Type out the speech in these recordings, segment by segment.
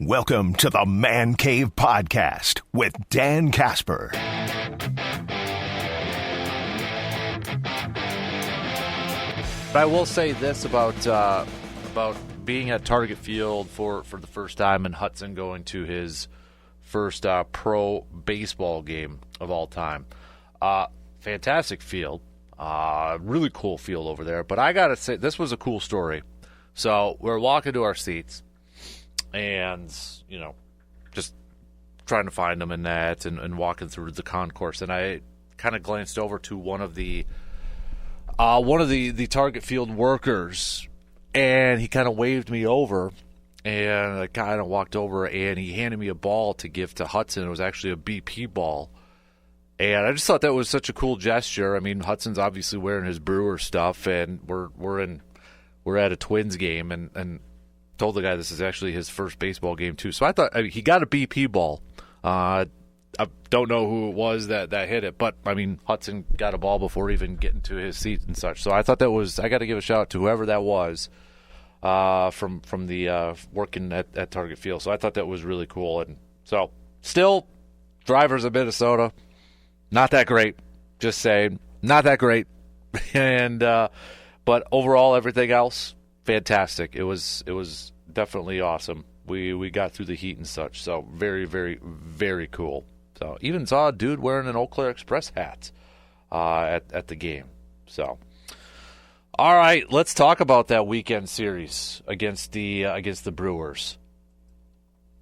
Welcome to the Man Cave Podcast with Dan Casper. But I will say this about being at Target Field for the first time and Hudson going to his first pro baseball game of all time. Fantastic field. Really cool field over there. But I got to say, this was a cool story. So we're walking to our seats and, just trying to find them in that and walking through the concourse. And I kind of glanced over to one of the Target Field workers, and he kind of waved me over, and I kind of walked over, and he handed me a ball to give to Hudson. It was actually a BP ball, and I just thought that was such a cool gesture. I mean, Hudson's obviously wearing his Brewers stuff, and we're at a Twins game, and told the guy this is actually his first baseball game too. So I thought he got a BP ball. I don't know who it was that hit it, but I mean, Hudson got a ball before even getting to his seat and such. So I thought that was, I got to give a shout out to whoever that was from the working at Target Field. So I thought that was really cool. And so still, drivers of Minnesota, not that great. Just saying, not that great. And but overall, everything else, fantastic. It was definitely awesome. We got through the heat and such. So very, very, very cool. So even saw a dude wearing an Eau Claire Express hat at the game. So, all right, let's talk about that weekend series against the Brewers.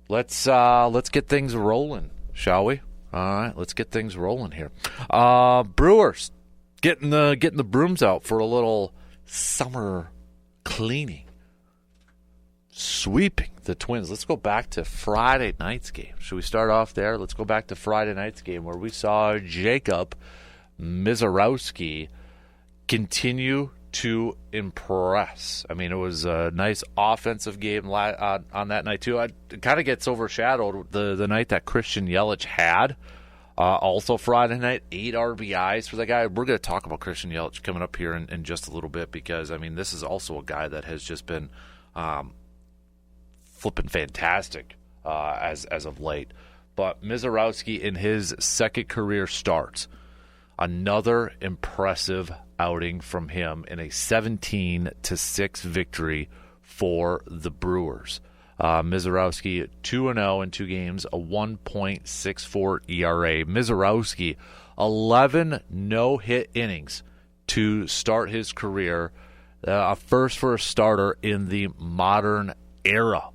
Let's get things rolling, shall we? All right, let's get things rolling here. Brewers getting the brooms out for a little summer cleaning. Sweeping the Twins. Let's go back to Friday night's game. Should we start off there? Let's go back to Friday night's game where we saw Jacob Misiorowski continue to impress. I mean, it was a nice offensive game on that night, too. It kind of gets overshadowed the night that Christian Yelich had. Also Friday night, 8 RBIs for that guy. We're going to talk about Christian Yelich coming up here in just a little bit because, I mean, this is also a guy that has just been flipping fantastic as of late. But Misiorowski in his second career start, another impressive outing from him in a 17-6 victory for the Brewers. Misiorowski 2-0 in 2 games, a 1.64 ERA. Misiorowski 11 no-hit innings to start his career, a first for a starter in the modern era.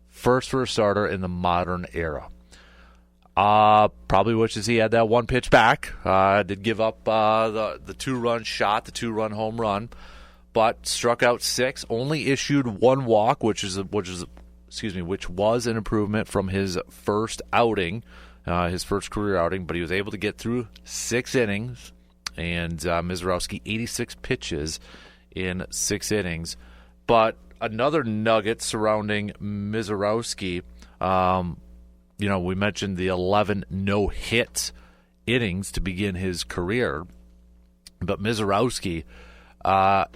First for a starter in the modern era. Probably wishes he had that one pitch back. Did give up the 2-run shot, the 2-run home run, but struck out 6. Only issued 1 walk, which was an improvement from his first outing, his first career outing. But he was able to get through 6 innings, and Misiorowski 86 pitches in 6 innings. But another nugget surrounding Misiorowski, we mentioned the 11 no-hit innings to begin his career. But Misiorowski, the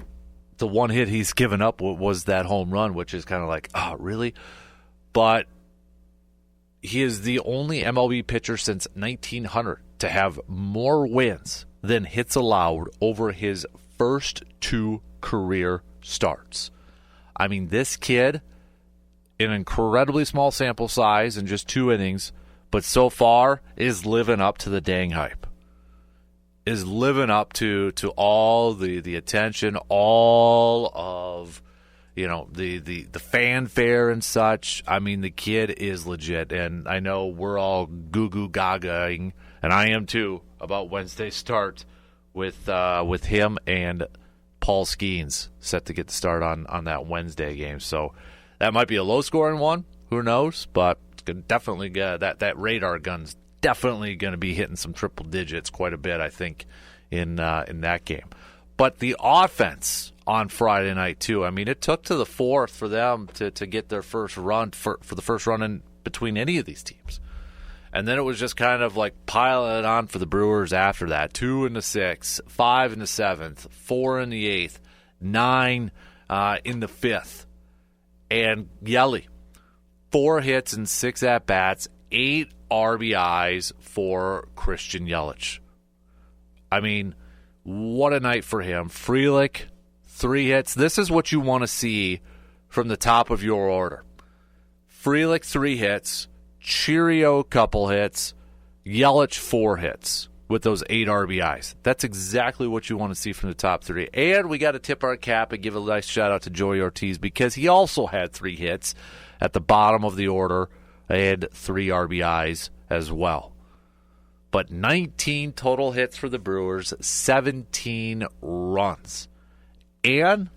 one hit he's given up was that home run, which is kind of like, oh, really? But he is the only MLB pitcher since 1900 to have more wins than hits allowed over his first 2 career starts. I mean, this kid, an incredibly small sample size in just 2 innings, but so far is living up to the dang hype. Is living up to all the attention, all of, the fanfare and such. I mean, the kid is legit, and I know we're all goo-goo gaga-ing, and I am too, about Wednesday's start with him and Paul Skeens set to get the start on that Wednesday game. So that might be a low-scoring one. Who knows? But it's gonna definitely that radar gun's definitely going to be hitting some triple digits quite a bit, I think, in that game. But the offense on Friday night, too. I mean, it took to the 4th for them to get their first run, for the first run in between any of these teams. And then it was just kind of like piling it on for the Brewers after that. 2 in the 6th, 5 in the 7th, 4 in the 8th, 9 in the 5th. And Yelly, 4 hits and 6 at-bats, 8 RBIs for Christian Yelich. I mean, what a night for him. Frelick, 3 hits. This is what you want to see from the top of your order. Frelick, 3 hits. Cheerio, couple hits. Yelich, 4 hits with those 8 RBIs. That's exactly what you want to see from the top 3. And we got to tip our cap and give a nice shout-out to Joey Ortiz because he also had 3 hits at the bottom of the order and 3 RBIs as well. But 19 total hits for the Brewers, 17 runs. And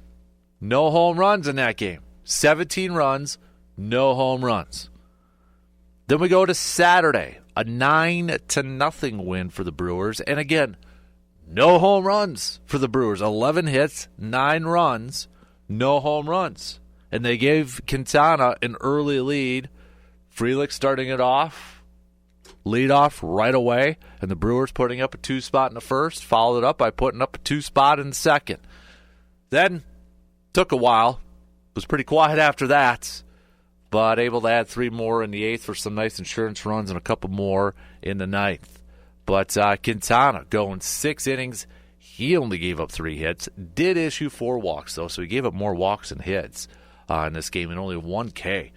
no home runs in that game. 17 runs, no home runs. Then we go to Saturday, a 9-0 win for the Brewers. And again, no home runs for the Brewers. 11 hits, 9 runs, no home runs. And they gave Quintana an early lead. Frelick starting it off. Lead off right away, and the Brewers putting up a 2 spot in the first, followed it up by putting up a 2 spot in the second. Then, took a while, was pretty quiet after that, but able to add 3 more in the 8th for some nice insurance runs and a couple more in the 9th. But Quintana going 6 innings, he only gave up 3 hits, did issue 4 walks though, so he gave up more walks than hits in this game and only 1 K.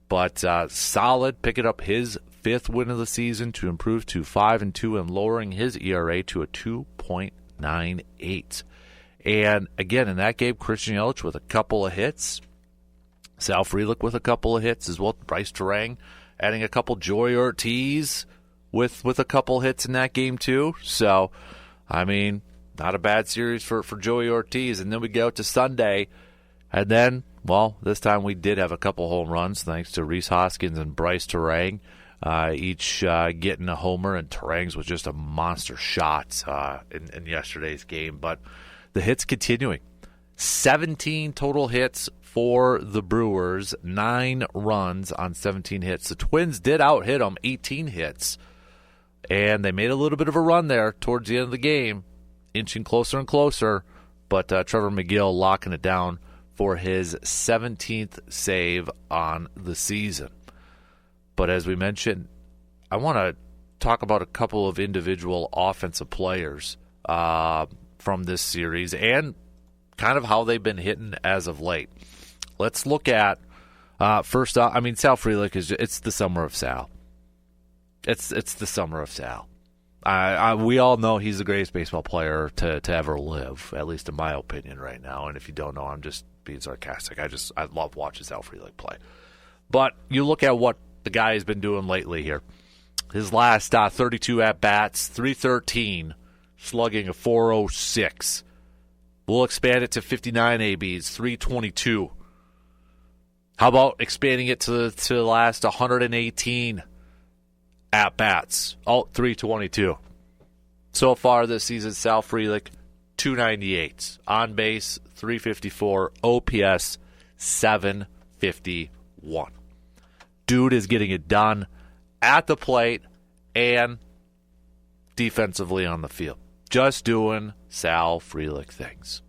But solid, picking up his 5th win of the season to improve to 5-2 and lowering his ERA to a 2.98. And again, in that game, Christian Yelich with a couple of hits. Sal Frelick with a couple of hits as well. Bryce Terang adding a couple. Joey Ortiz with a couple hits in that game too. So, I mean, not a bad series for Joey Ortiz. And then we go to Sunday. And then, well, this time we did have a couple home runs thanks to Rhys Hoskins and Bryce Terang. Each getting a homer, and Terang's was just a monster shot in yesterday's game. But the hits continuing. 17 total hits for the Brewers, 9 runs on 17 hits. The Twins did out-hit them, 18 hits. And they made a little bit of a run there towards the end of the game, inching closer and closer. But Trevor McGill locking it down for his 17th save on the season. But as we mentioned, I want to talk about a couple of individual offensive players from this series and kind of how they've been hitting as of late. Let's look at, first off, I mean, Sal Frelick, it's the summer of Sal. It's the summer of Sal. We all know he's the greatest baseball player to ever live, at least in my opinion right now. And if you don't know, I'm just being sarcastic. I love watching Sal Frelick play. But you look at what the guy has been doing lately here. His last 32 at-bats, 313, slugging a 406. We'll expand it to 59 ABs, 322. How about expanding it to the last 118 at-bats, 322. So far this season, Sal Frelick, 298. On base, 354. OPS, 751. Dude is getting it done at the plate and defensively on the field. Just doing Sal Frelick things.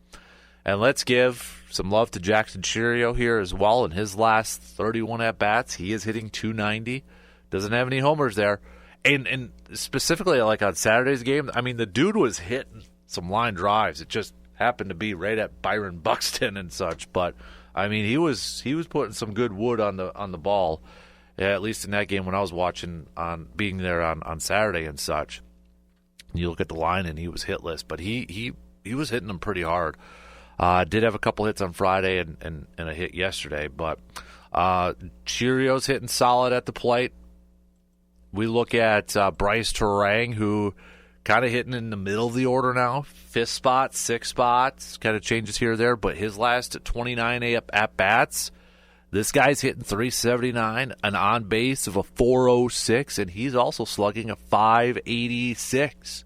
And let's give some love to Jackson Cheerio here as well. In his last 31 at-bats, he is hitting 290. Doesn't have any homers there. And specifically, like on Saturday's game, I mean, the dude was hitting some line drives. It just happened to be right at Byron Buxton and such. But, I mean, he was putting some good wood on the ball, at least in that game when I was watching, being there on Saturday and such. You look at the line, and he was hitless. But he was hitting them pretty hard. Did have a couple hits on Friday and a hit yesterday. But Cheerio's hitting solid at the plate. We look at Bryce Terang, who kind of hitting in the middle of the order now. 5th spot, 6th spots, kind of changes here or there. But his last 29 at-bats, this guy's hitting 379, an on-base of a 406, and he's also slugging a 586.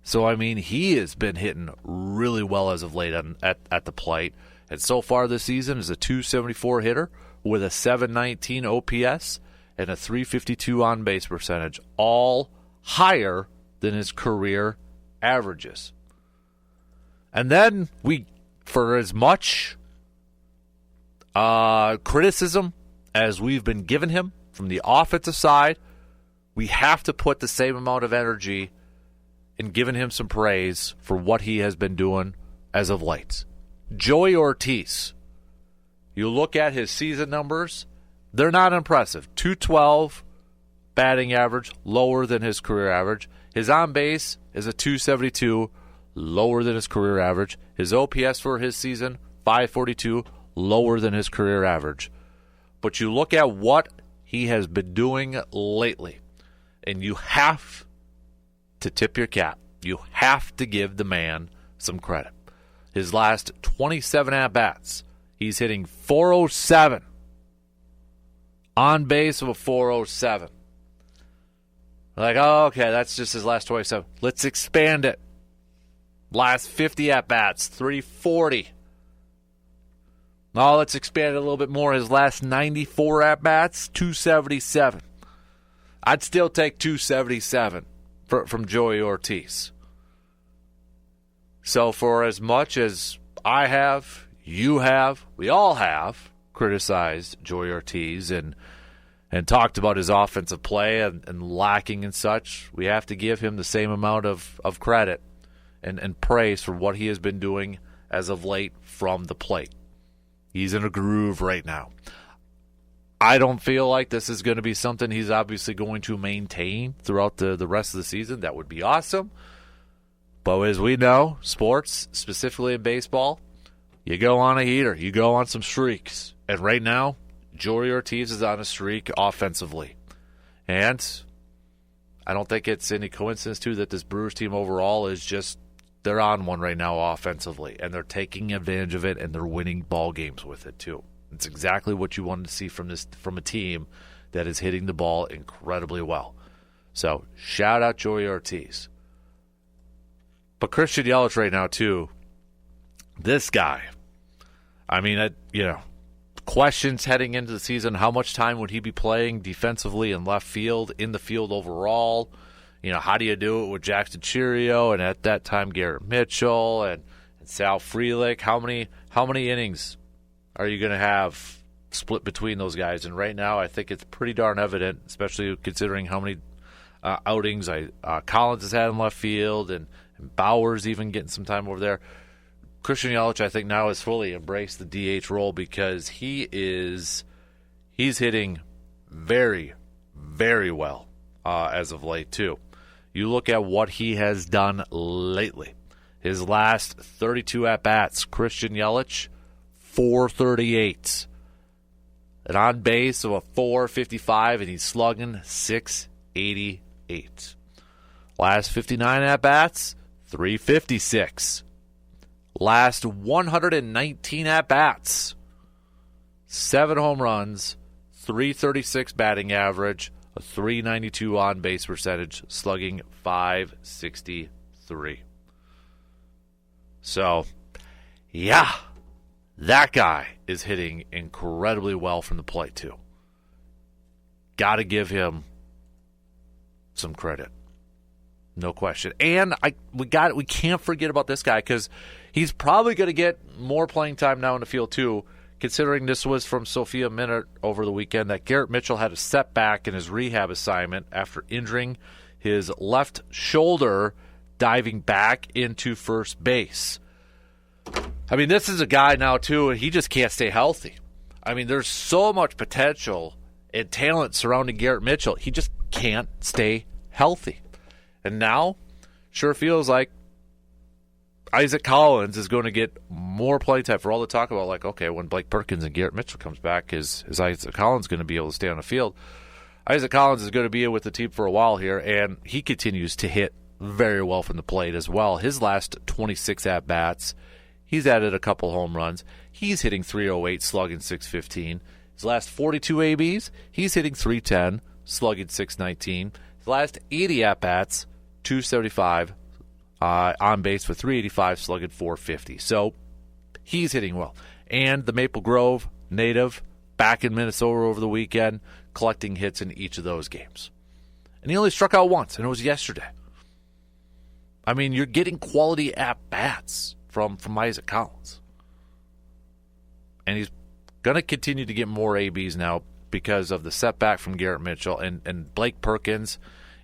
So, I mean, he has been hitting really well as of late at the plate. And so far this season is a 274 hitter with a 719 OPS and a 352 on-base percentage, all higher than his career averages. And then for as much criticism as we've been given him from the offensive side, we have to put the same amount of energy in giving him some praise for what he has been doing as of late. Joey Ortiz, you look at his season numbers, they're not impressive. 212 batting average, lower than his career average. His on base is a 272, lower than his career average. His OPS for his season, 542, lower than his career average. But you look at what he has been doing lately, and you have to tip your cap. You have to give the man some credit. His last 27 at-bats, he's hitting .407. On base of a .407. Like, oh, okay, that's just his last 27. Let's expand it. Last 50 at-bats, .340. Now let's expand it a little bit more. His last 94 at-bats, .277. I'd still take .277 from Joey Ortiz. So for as much as I have, you have, we all have criticized Joey Ortiz and talked about his offensive play and lacking and such, we have to give him the same amount of credit and praise for what he has been doing as of late from the plate. He's in a groove right now. I don't feel like this is going to be something he's obviously going to maintain throughout the rest of the season. That would be awesome. But as we know, sports, specifically in baseball, you go on a heater. You go on some streaks. And right now, Joey Ortiz is on a streak offensively. And I don't think it's any coincidence, too, that this Brewers team overall is just, they're on one right now offensively. And they're taking advantage of it, and they're winning ball games with it, too. It's exactly what you wanted to see from a team that is hitting the ball incredibly well. So, shout out Joey Ortiz. But Christian Yelich right now, too, this guy, I mean, questions heading into the season, how much time would he be playing defensively in left field, in the field overall? How do you do it with Jackson Cheerio and at that time Garrett Mitchell and Sal Frelick? How many innings are you going to have split between those guys? And right now I think it's pretty darn evident, especially considering how many outings Collins has had in left field and Bauer's even getting some time over there. Christian Yelich, I think, now has fully embraced the DH role because he's hitting very, very well as of late, too. You look at what he has done lately. His last 32 at-bats, Christian Yelich, 438. An on base of a 455, and he's slugging 688. Last 59 at-bats, 356. Last 119 at-bats, 7 home runs, 336 batting average, a 392 on-base percentage, slugging 563. So, yeah, that guy is hitting incredibly well from the plate, too. Got to give him some credit. No question. And we can't forget about this guy because he's probably going to get more playing time now in the field too, considering this was from Sophia Minute over the weekend that Garrett Mitchell had a setback in his rehab assignment after injuring his left shoulder diving back into first base. I mean, this is a guy now too, and he just can't stay healthy. I mean, there's so much potential and talent surrounding Garrett Mitchell. He just can't stay healthy. And now, sure feels like Isaac Collins is going to get more play time for all the talk about, like, okay, when Blake Perkins and Garrett Mitchell comes back, is Isaac Collins going to be able to stay on the field? Isaac Collins is going to be with the team for a while here, and he continues to hit very well from the plate as well. His last 26 at-bats, he's added a couple home runs. He's hitting 308, slugging 615. His last 42 ABs, he's hitting 310, slugging 619. His last 80 at-bats, 275, on base for 385, slugging 450. So he's hitting well. And the Maple Grove native back in Minnesota over the weekend, collecting hits in each of those games. And he only struck out once, and it was yesterday. I mean, you're getting quality at-bats from Isaac Collins. And he's going to continue to get more ABs now because of the setback from Garrett Mitchell and Blake Perkins.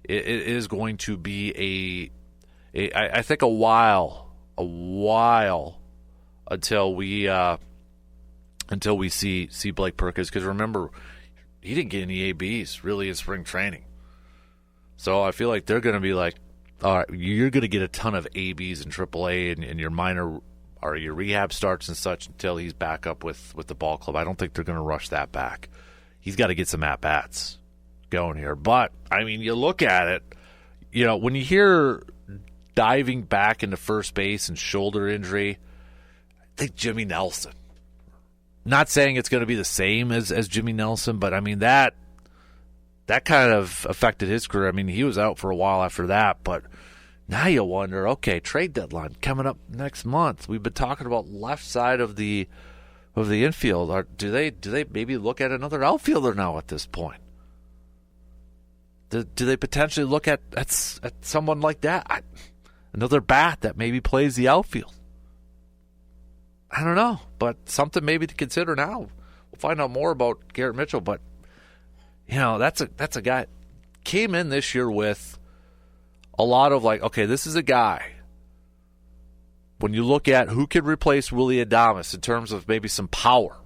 It is going to be I think a while until we see Blake Perkins, because remember, he didn't get any ABs really in spring training. So I feel like they're going to be like, all right, you're going to get a ton of ABs in AAA and your minor or your rehab starts and such until he's back up with the ball club. I don't think they're going to rush that back. He's got to get some at-bats going here. But, I mean, you look at it, when you hear diving back into first base and shoulder injury, I think Jimmy Nelson. Not saying it's going to be the same as Jimmy Nelson, but, I mean, that kind of affected his career. I mean, he was out for a while after that, but now you wonder, okay, trade deadline coming up next month. We've been talking about left side of the infield. Do they maybe look at another outfielder now at this point? Do they potentially look at someone like that? Another bat that maybe plays the outfield? I don't know, but something maybe to consider now. We'll find out more about Garrett Mitchell, but that's a guy came in this year with a lot of okay, this is a guy. When you look at who could replace Willy Adames in terms of maybe some power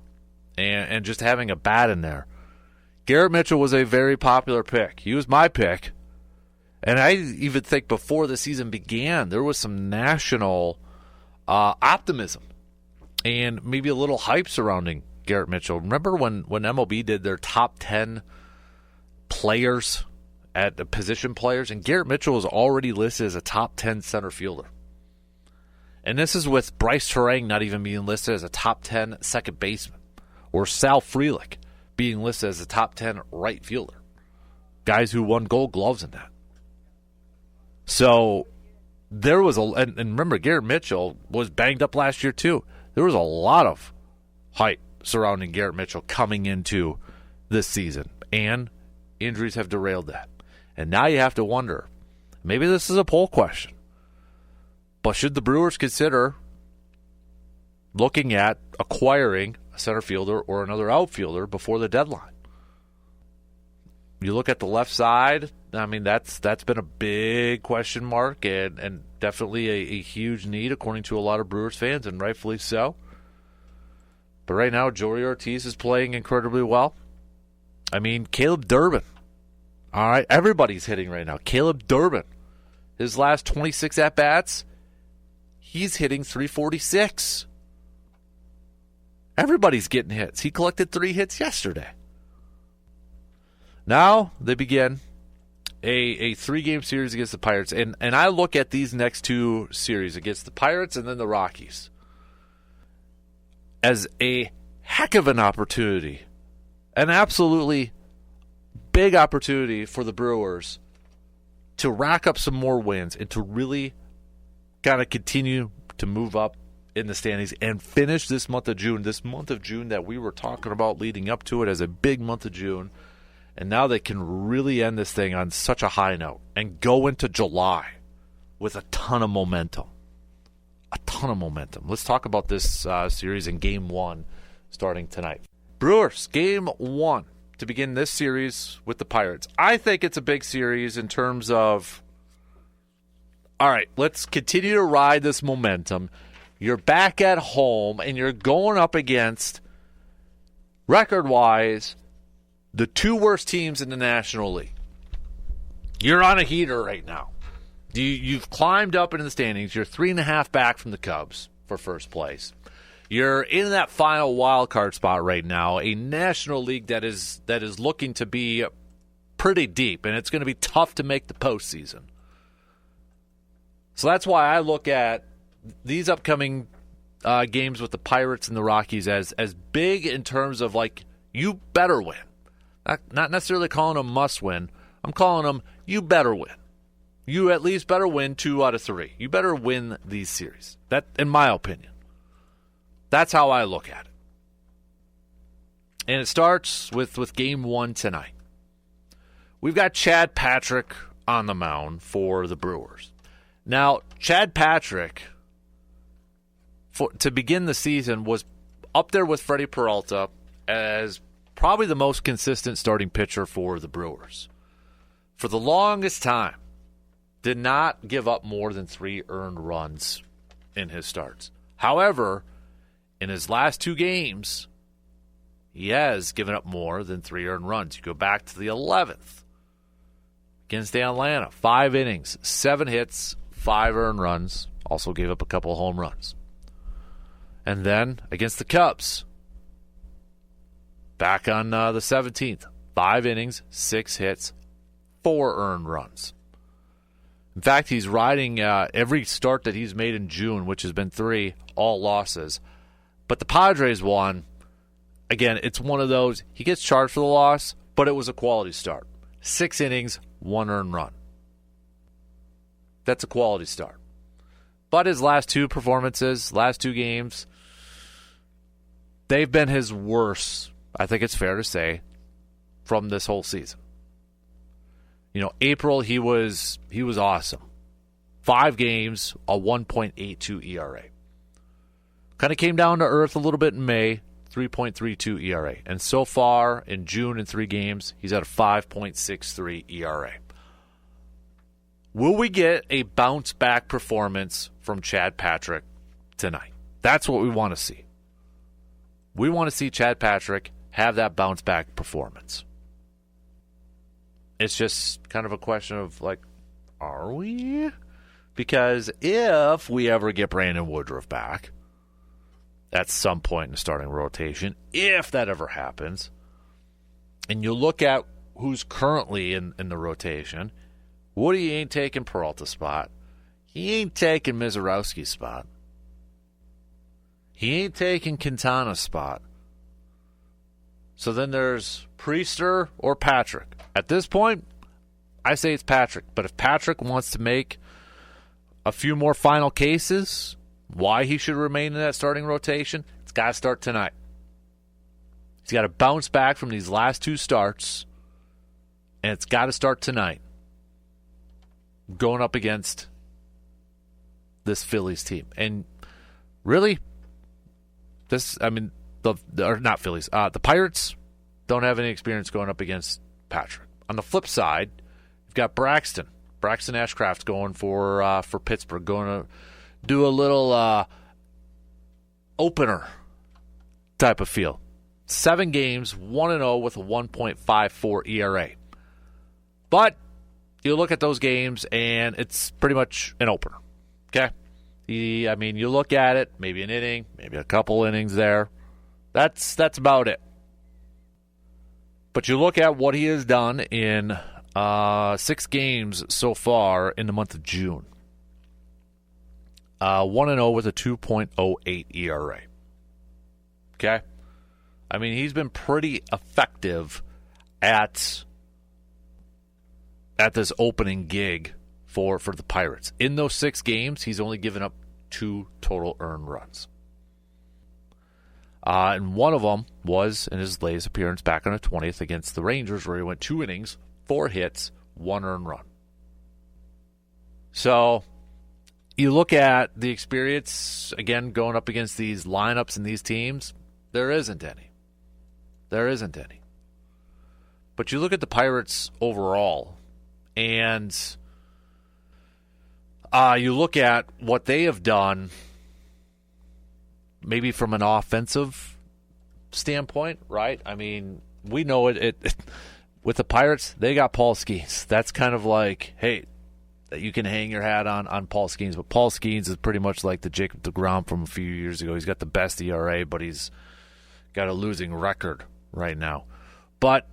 and just having a bat in there, Garrett Mitchell was a very popular pick. He was my pick. And I even think before the season began, there was some national optimism and maybe a little hype surrounding Garrett Mitchell. Remember when MLB did their top 10 players at the position players, and Garrett Mitchell was already listed as a top 10 center fielder. And this is with Bryce Terang not even being listed as a top 10 second baseman, or Sal Frelick being listed as a top 10 right fielder. Guys who won Gold Gloves in that. So there was and remember, Garrett Mitchell was banged up last year too. There was a lot of hype surrounding Garrett Mitchell coming into this season, and injuries have derailed that. And now you have to wonder, maybe this is a poll question, but should the Brewers consider looking at acquiring a center fielder or another outfielder before the deadline? You look at the left side, I mean, that's been a big question mark and definitely a huge need according to a lot of Brewers fans, and rightfully so. But right now, Joey Ortiz is playing incredibly well. I mean, Caleb Durbin. All right, everybody's hitting right now. Caleb Durbin, his last 26 at-bats, he's hitting .346. Everybody's getting hits. He collected 3 hits yesterday. Now they begin a 3-game series against the Pirates. And I look at these next 2 series against the Pirates and then the Rockies as a heck of an opportunity, an absolutely big opportunity for the Brewers to rack up some more wins and to really kind of continue to move up in the standings and finish this month of June that we were talking about leading up to it as a big month of June. And now they can really end this thing on such a high note and go into July with a ton of momentum. A ton of momentum. Let's talk about this series in Game 1 starting tonight. Brewers, Game 1 to begin this series with the Pirates. I think it's a big series in terms of, all right, let's continue to ride this momentum. You're back at home, and you're going up against, record-wise, the 2 worst teams in the National League. You're on a heater right now. You've climbed up into the standings. You're 3.5 back from the Cubs for first place. You're in that final wild card spot right now, a National League that is looking to be pretty deep, and it's going to be tough to make the postseason. So that's why I look at these upcoming games with the Pirates and the Rockies as big in terms of, you better win. Not necessarily calling them must win. I'm calling them you better win. You at least better win 2 out of 3. You better win these series. That, in my opinion. That's how I look at it. And it starts with Game 1 tonight. We've got Chad Patrick on the mound for the Brewers. Now, Chad Patrick, to begin the season, was up there with Freddie Peralta as probably the most consistent starting pitcher for the Brewers. For the longest time, did not give up more than 3 earned runs in his starts. However, in his last 2 games, he has given up more than 3 earned runs. You go back to the 11th against Atlanta, 5 innings, 7 hits, 5 earned runs. Also gave up a couple of home runs. And then against the Cubs, back on the 17th, 5 innings, 6 hits, 4 earned runs. In fact, he's riding every start that he's made in June, which has been 3, all losses. But the Padres won. Again, it's one of those, he gets charged for the loss, but it was a quality start. 6 innings, 1 earned run. That's a quality start. But his last 2 performances, last 2 games, they've been his worst, I think it's fair to say, from this whole season. April, he was awesome. 5 games, a 1.82 ERA. Kind of came down to earth a little bit in May, 3.32 ERA. And so far, in June in 3 games, he's at a 5.63 ERA. Will we get a bounce-back performance from Chad Patrick tonight? That's what we want to see. We want to see Chad Patrick have that bounce-back performance. It's just kind of a question of, are we? Because if we ever get Brandon Woodruff back at some point in the starting rotation, if that ever happens, and you look at who's currently in the rotation, Woody ain't taking Peralta's spot. He ain't taking Mizorowski's spot. He ain't taking Quintana's spot. So then there's Priester or Patrick. At this point, I say it's Patrick. But if Patrick wants to make a few more final cases why he should remain in that starting rotation, it's got to start tonight. He's got to bounce back from these last 2 starts, and it's got to start tonight, going up against this Phillies team. And really, not Phillies. The Pirates don't have any experience going up against Patrick. On the flip side, you've got Braxton Ashcraft going for Pittsburgh, going to do a little opener type of feel. 7 games, 1-0 with a 1.54 ERA. But you look at those games, and it's pretty much an opener. Okay? You look at it, maybe an inning, maybe a couple innings there. That's about it. But you look at what he has done in 6 games so far in the month of June. 1-0 with a 2.08 ERA. Okay? He's been pretty effective at this opening gig for the Pirates. In those 6 games, he's only given up 2 total earned runs. And one of them was in his latest appearance back on the 20th against the Rangers, where he went 2 innings, 4 hits, 1 earned run. So you look at the experience, again, going up against these lineups and these teams, there isn't any. But you look at the Pirates overall, and you look at what they have done, maybe from an offensive standpoint, right? We know it with the Pirates, they got Paul Skeens. That's kind of like, hey, that you can hang your hat on Paul Skeens. But Paul Skeens is pretty much like the Jacob deGrom from a few years ago. He's got the best ERA, but he's got a losing record right now. But,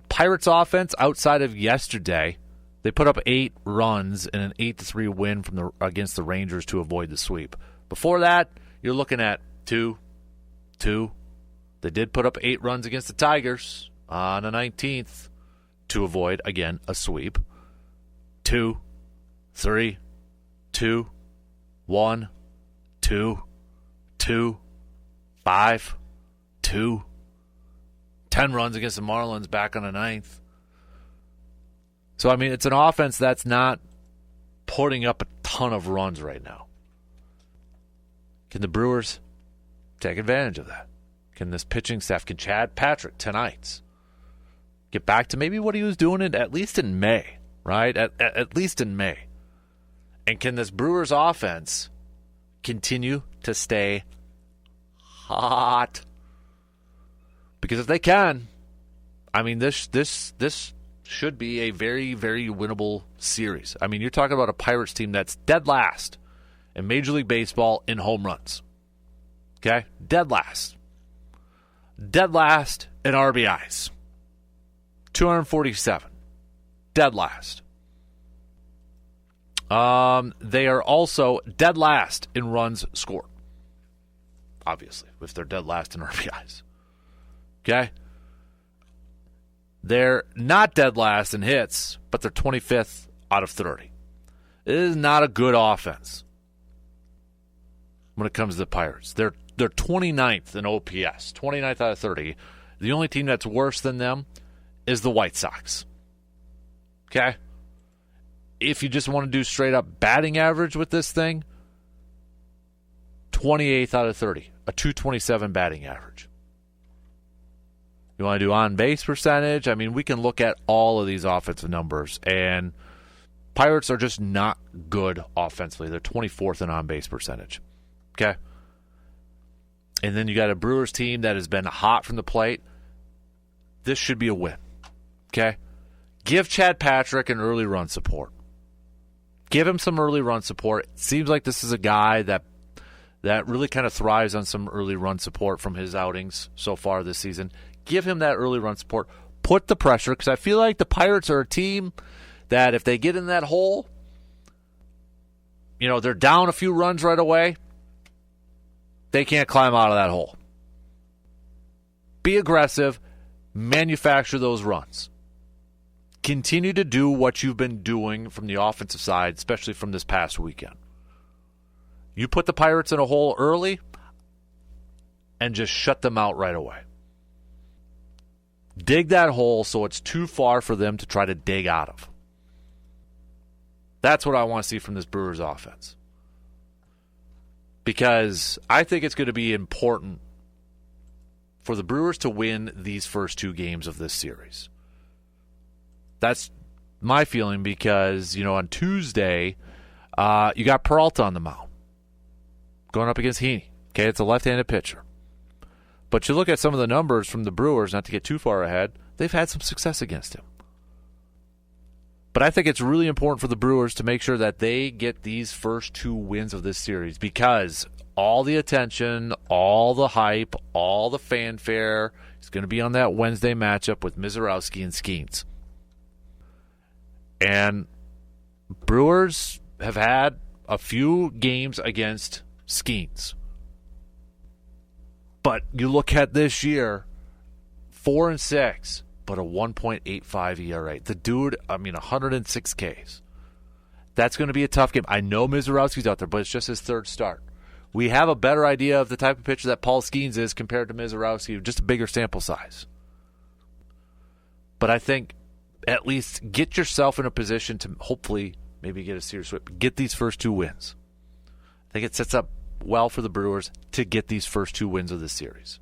Pirates offense, outside of yesterday, they put up 8 runs in an 8-3 win against the Rangers to avoid the sweep. Before that, you're looking at 2. They did put up 8 runs against the Tigers on the 19th to avoid, again, a sweep. 2, 3, 2, 1, 2, 2, 5, 2. 10 runs against the Marlins back on the 9th. So, it's an offense that's not putting up a ton of runs right now. Can the Brewers take advantage of that? Can this pitching staff, can Chad Patrick tonight get back to maybe what he was doing at least in May, right? At least in May. And can this Brewers offense continue to stay hot? Because if they can, I mean, this should be a very, very winnable series. I mean, you're talking about a Pirates team that's dead last in Major League Baseball in home runs. Okay? Dead last. Dead last in RBIs. 247. Dead last. They are also dead last in runs scored. Obviously, if they're dead last in RBIs. Okay? They're not dead last in hits, but they're 25th out of 30. It is not a good offense when it comes to the Pirates. They're 29th in OPS, 29th out of 30. The only team that's worse than them is the White Sox. Okay? If you just want to do straight up batting average with this thing, 28th out of 30, a 227 batting average. You want to do on-base percentage? I mean, we can look at all of these offensive numbers, and Pirates are just not good offensively. They're 24th in on-base percentage. Okay? And then you got a Brewers team that has been hot from the plate. This should be a win. Okay? Give Chad Patrick an early run support. Give him some early run support. It seems like this is a guy that really kind of thrives on some early run support from his outings so far this season. Give him that early run support. Put the pressure, because I feel like the Pirates are a team that if they get in that hole, they're down a few runs right away. They can't climb out of that hole. Be aggressive. Manufacture those runs. Continue to do what you've been doing from the offensive side, especially from this past weekend. You put the Pirates in a hole early and just shut them out right away. Dig that hole so it's too far for them to try to dig out of. That's what I want to see from this Brewers offense. Because I think it's going to be important for the Brewers to win these first two games of this series. That's my feeling because, on Tuesday, you got Peralta on the mound going up against Heaney. Okay, it's a left-handed pitcher. But you look at some of the numbers from the Brewers, not to get too far ahead, they've had some success against him. But I think it's really important for the Brewers to make sure that they get these first two wins of this series because all the attention, all the hype, all the fanfare is going to be on that Wednesday matchup with Mizorowski and Skeens. And Brewers have had a few games against Skeens. But you look at this year, 4-6, but a 1.85 ERA. The dude, 106 Ks. That's going to be a tough game. I know Mizorowski's out there, but it's just his third start. We have a better idea of the type of pitcher that Paul Skeens is compared to Mizorowski, just a bigger sample size. But I think at least get yourself in a position to hopefully maybe get a series sweep. Get these first two wins. I think it sets up well for the Brewers to get these first two wins of this series.